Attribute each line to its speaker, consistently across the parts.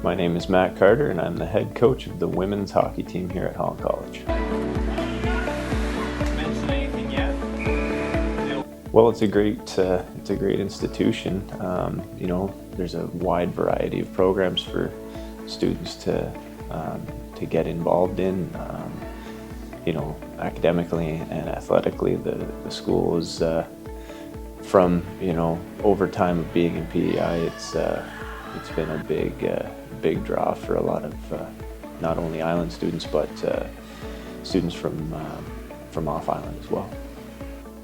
Speaker 1: My name is Matt Carter and I'm the head coach of the women's hockey team here at Holland College.
Speaker 2: Mention anything yet?
Speaker 1: Well, it's a great institution. There's a wide variety of programs for students to get involved in. Academically and athletically, the school is from over time of being in PEI, it's been a big draw for a lot of not only island students but students from off island as well.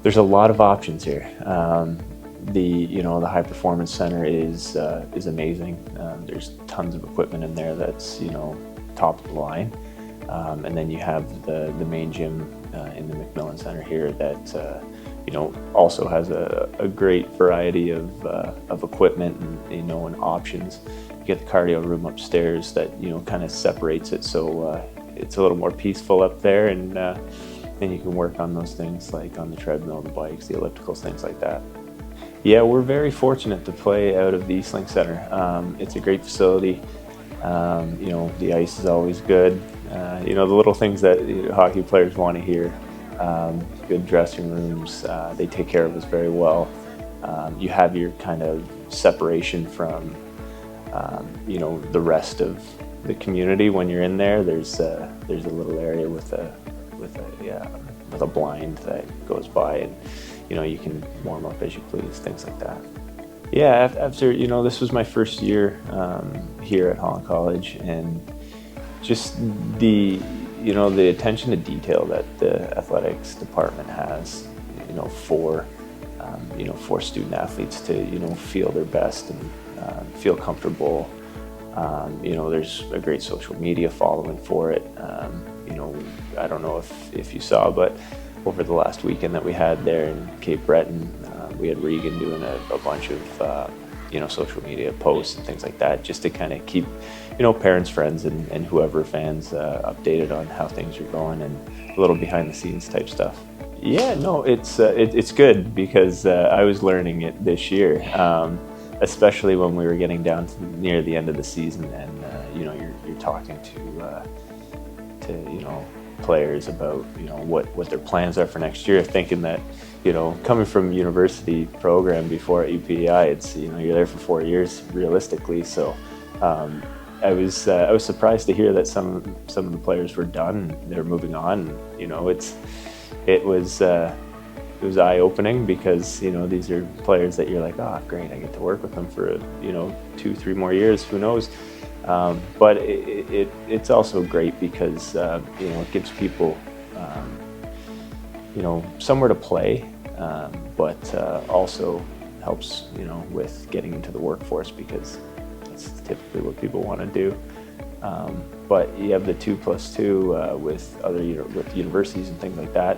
Speaker 1: There's a lot of options here. The High Performance Center is amazing. There's tons of equipment in there that's top of the line, and then you have the main gym in the McMillan Center here that also has a great variety of equipment and and options. You get the cardio room upstairs that kind of separates it, so it's a little more peaceful up there, and you can work on those things like on the treadmill, the bikes, the ellipticals, things like that. Yeah, we're very fortunate to play out of the Eastlink Center. It's a great facility. The ice is always good. The little things that hockey players want to hear. Good dressing rooms. They take care of us very well. You have your kind of separation from the rest of the community when you're in there. There's a little area with a blind that goes by, and you can warm up as you please, things like that. Yeah, after this was my first year here at Holland College, and just the attention to detail that the athletics department has for student athletes to feel their best and feel comfortable. There's a great social media following for it. I don't know if you saw, but over the last weekend that we had there in Cape Breton, we had Regan doing a bunch of social media posts and things like that, just to kind of keep parents, friends, and whoever fans updated on how things are going and a little behind the scenes type stuff. Yeah, no, it's good because I was learning it this year, especially when we were getting down to near the end of the season, and you're talking to players about what their plans are for next year, thinking that coming from university program before at UPEI, it's you're there for 4 years realistically. So I was surprised to hear that some of the players were done, they're moving on. It was eye-opening because these are players that you're like, oh great, I get to work with them for 2-3 more years, who knows. But it's also great because it gives people somewhere to play, but also helps with getting into the workforce, because that's typically what people want to do. But you have the 2+2 with universities and things like that,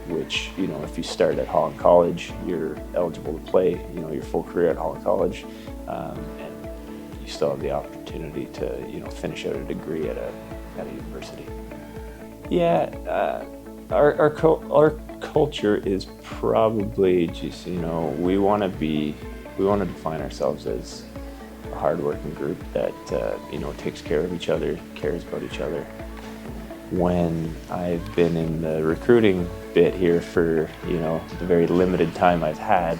Speaker 1: which if you start at Holland College, you're eligible to play your full career at Holland College, and you still have the opportunity to finish out a degree at a university. Yeah, our culture is probably just we want to define ourselves as a hardworking group that takes care of each other, cares about each other. When I've been in the recruiting bit here for the very limited time I've had,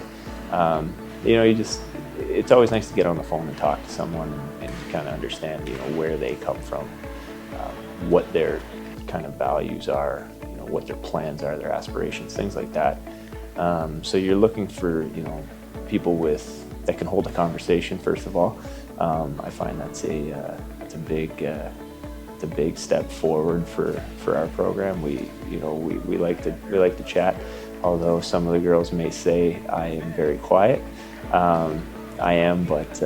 Speaker 1: it's always nice to get on the phone and talk to someone and kind of understand where they come from, what their kind of values are, what their plans are, their aspirations, things like that. So you're looking for people that can hold a conversation, first of all. I find that's a big step forward for our program. We like to chat, although some of the girls may say I am very quiet. I am, but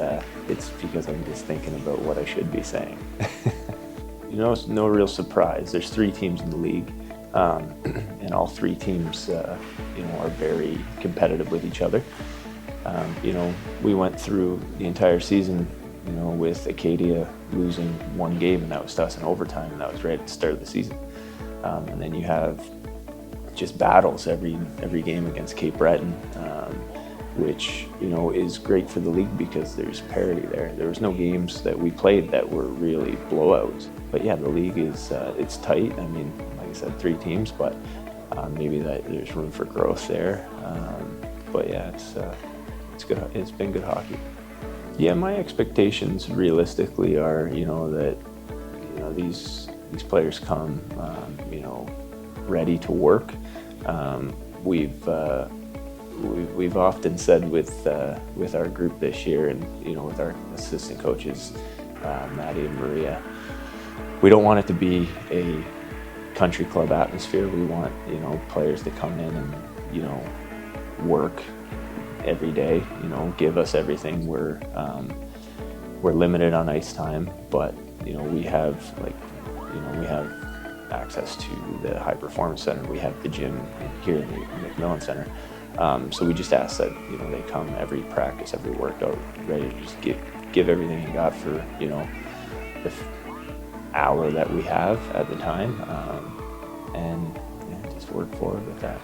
Speaker 1: it's because I'm just thinking about what I should be saying. It's no real surprise. There's 3 teams in the league, and all 3 teams are very competitive with each other. We went through the entire season with Acadia losing 1 game, and that was to us in overtime, and that was right at the start of the season. And then you have just battles every game against Cape Breton, which, you know, is great for the league because there's parity there. There was no games that we played that were really blowouts. But yeah, the league is it's tight. I mean, like I said, 3 teams, but maybe there's room for growth there. But yeah, it's good. It's been good hockey. Yeah, my expectations realistically are, you know, that, you know, these players come, you know, ready to work. We've often said with our group this year, and you know, with our assistant coaches, Maddie and Maria, we don't want it to be a country club atmosphere. We want, you know, players to come in and, you know, work every day. You know, give us everything. We're limited on ice time, but you know, we have access to the high performance center. We have the gym here in the McMillan Center. So we just ask that, you know, they come every practice, every workout, ready to just give everything you got for, you know, the hour that we have at the time, and yeah, just work forward with that.